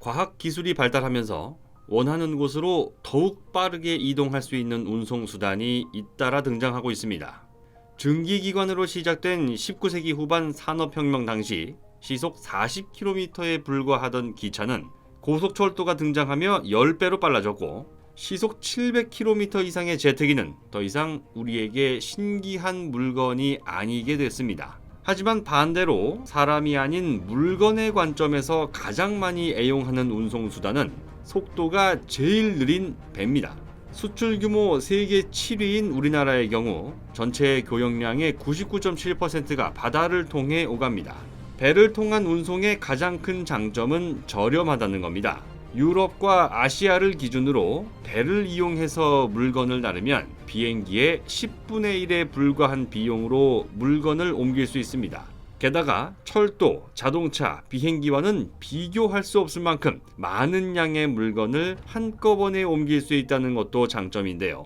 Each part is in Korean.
과학 기술이 발달하면서 원하는 곳으로 더욱 빠르게 이동할 수 있는 운송 수단이 잇따라 등장하고 있습니다. 증기기관으로 시작된 19세기 후반 산업혁명 당시 시속 40km에 불과하던 기차는 고속철도가 등장하며 10배로 빨라졌고, 시속 700km 이상의 제트기는 더 이상 우리에게 신기한 물건이 아니게 됐습니다. 하지만 반대로 사람이 아닌 물건의 관점에서 가장 많이 애용하는 운송수단은 속도가 제일 느린 배입니다. 수출 규모 세계 7위인 우리나라의 경우 전체 교역량의 99.7%가 바다를 통해 오갑니다. 배를 통한 운송의 가장 큰 장점은 저렴하다는 겁니다. 유럽과 아시아를 기준으로 배를 이용해서 물건을 나르면 비행기의 10분의 1에 불과한 비용으로 물건을 옮길 수 있습니다. 게다가 철도, 자동차, 비행기와는 비교할 수 없을 만큼 많은 양의 물건을 한꺼번에 옮길 수 있다는 것도 장점인데요.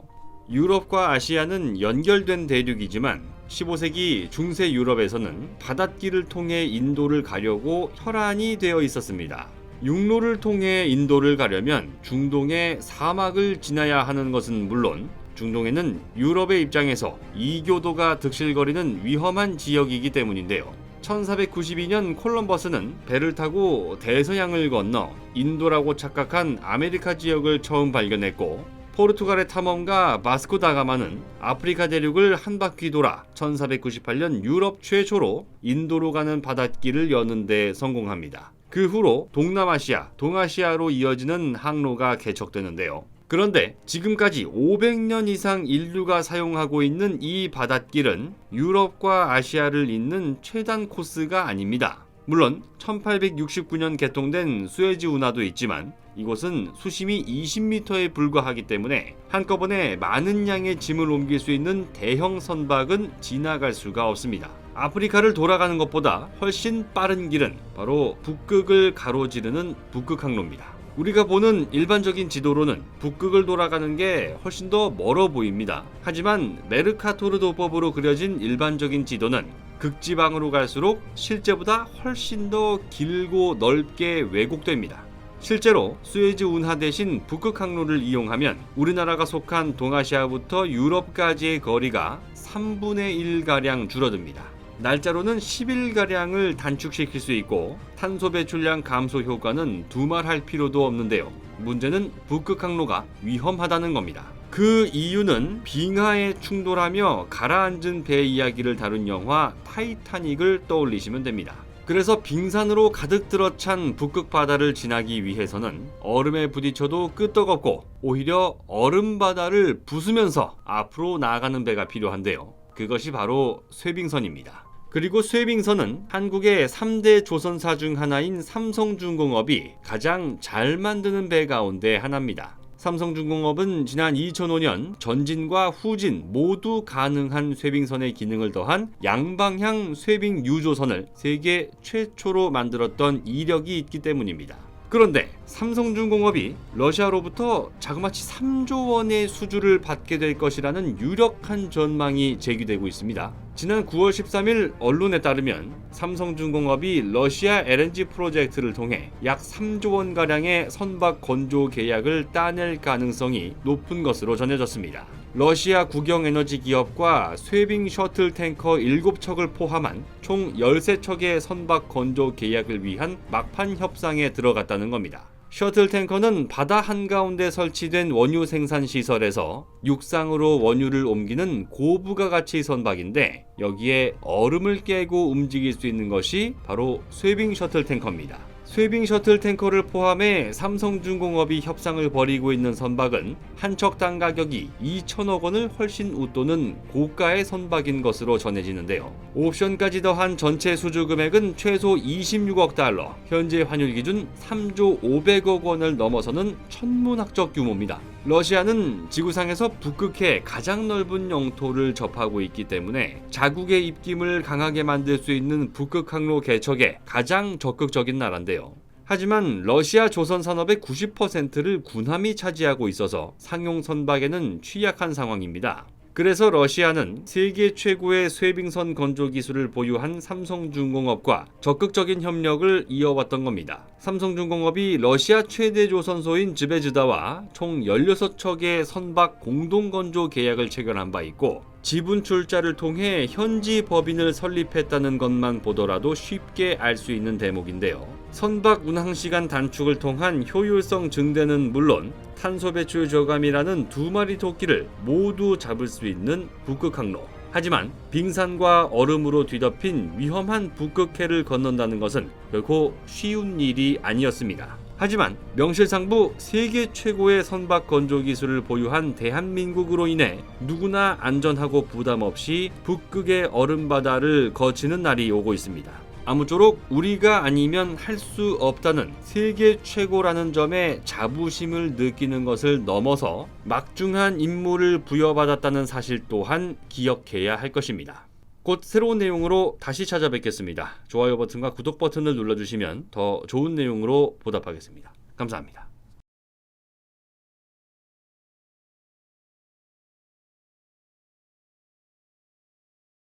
유럽과 아시아는 연결된 대륙이지만 15세기 중세 유럽에서는 바닷길을 통해 인도를 가려고 혈안이 되어 있었습니다. 육로를 통해 인도를 가려면 중동의 사막을 지나야 하는 것은 물론 중동에는 유럽의 입장에서 이교도가 득실거리는 위험한 지역이기 때문인데요. 1492년 콜럼버스는 배를 타고 대서양을 건너 인도라고 착각한 아메리카 지역을 처음 발견했고, 포르투갈의 탐험가 바스코 다가마는 아프리카 대륙을 한 바퀴 돌아 1498년 유럽 최초로 인도로 가는 바닷길을 여는 데 성공합니다. 그 후로 동남아시아, 동아시아로 이어지는 항로가 개척되는데요. 그런데 지금까지 500년 이상 인류가 사용하고 있는 이 바닷길은 유럽과 아시아를 잇는 최단 코스가 아닙니다. 물론 1869년 개통된 수에즈 운하도 있지만 이곳은 수심이 20m에 불과하기 때문에 한꺼번에 많은 양의 짐을 옮길 수 있는 대형 선박은 지나갈 수가 없습니다. 아프리카를 돌아가는 것보다 훨씬 빠른 길은 바로 북극을 가로지르는 북극항로입니다. 우리가 보는 일반적인 지도로는 북극을 돌아가는 게 훨씬 더 멀어 보입니다. 하지만 메르카토르 도법으로 그려진 일반적인 지도는 극지방으로 갈수록 실제보다 훨씬 더 길고 넓게 왜곡됩니다. 실제로 수에즈 운하 대신 북극항로를 이용하면 우리나라가 속한 동아시아부터 유럽까지의 거리가 3분의 1가량 줄어듭니다. 날짜로는 10일가량을 단축시킬 수 있고 탄소 배출량 감소 효과는 두말할 필요도 없는데요. 문제는 북극항로가 위험하다는 겁니다. 그 이유는 빙하에 충돌하며 가라앉은 배 이야기를 다룬 영화 타이타닉을 떠올리시면 됩니다. 그래서 빙산으로 가득 들어찬 북극 바다를 지나기 위해서는 얼음에 부딪혀도 끄떡없고 오히려 얼음 바다를 부수면서 앞으로 나아가는 배가 필요한데요. 그것이 바로 쇠빙선입니다. 그리고 쇠빙선은 한국의 3대 조선사 중 하나인 삼성중공업이 가장 잘 만드는 배 가운데 하나입니다. 삼성중공업은 지난 2005년 전진과 후진 모두 가능한 쇠빙선의 기능을 더한 양방향 쇠빙 유조선을 세계 최초로 만들었던 이력이 있기 때문입니다. 그런데 삼성중공업이 러시아로부터 자그마치 3조 원의 수주를 받게 될 것이라는 유력한 전망이 제기되고 있습니다. 지난 9월 13일 언론에 따르면 삼성중공업이 러시아 LNG 프로젝트를 통해 약 3조 원가량의 선박 건조 계약을 따낼 가능성이 높은 것으로 전해졌습니다. 러시아 국영에너지 기업과 쇠빙 셔틀 탱커 7척을 포함한 총 13척의 선박 건조 계약을 위한 막판 협상에 들어갔다는 겁니다. 셔틀 탱커는 바다 한가운데 설치된 원유 생산 시설에서 육상으로 원유를 옮기는 고부가가치 선박인데, 여기에 얼음을 깨고 움직일 수 있는 것이 바로 쇠빙 셔틀 탱커입니다. 쇠빙 셔틀 탱커를 포함해 삼성중공업이 협상을 벌이고 있는 선박은 한 척당 가격이 2천억 원을 훨씬 웃도는 고가의 선박인 것으로 전해지는데요. 옵션까지 더한 전체 수주 금액은 최소 26억 달러, 현재 환율 기준 3조 500억 원을 넘어서는 천문학적 규모입니다. 러시아는 지구상에서 북극해 가장 넓은 영토를 접하고 있기 때문에 자국의 입김을 강하게 만들 수 있는 북극항로 개척에 가장 적극적인 나라인데요. 하지만 러시아 조선 산업의 90%를 군함이 차지하고 있어서 상용 선박에는 취약한 상황입니다. 그래서 러시아는 세계 최고의 쇠빙선 건조 기술을 보유한 삼성중공업과 적극적인 협력을 이어왔던 겁니다. 삼성중공업이 러시아 최대 조선소인 즈베즈다와 총 16척의 선박 공동건조 계약을 체결한 바 있고, 지분 출자를 통해 현지 법인을 설립했다는 것만 보더라도 쉽게 알 수 있는 대목인데요. 선박 운항시간 단축을 통한 효율성 증대는 물론 탄소 배출 저감이라는 두 마리 토끼를 모두 잡을 수 있는 북극 항로. 하지만 빙산과 얼음으로 뒤덮인 위험한 북극해를 건넌다는 것은 결코 쉬운 일이 아니었습니다. 하지만 명실상부 세계 최고의 선박 건조 기술을 보유한 대한민국으로 인해 누구나 안전하고 부담 없이 북극의 얼음바다를 거치는 날이 오고 있습니다. 아무쪼록 우리가 아니면 할 수 없다는 세계 최고라는 점에 자부심을 느끼는 것을 넘어서 막중한 임무를 부여받았다는 사실 또한 기억해야 할 것입니다. 곧 새로운 내용으로 다시 찾아뵙겠습니다. 좋아요 버튼과 구독 버튼을 눌러주시면 더 좋은 내용으로 보답하겠습니다. 감사합니다.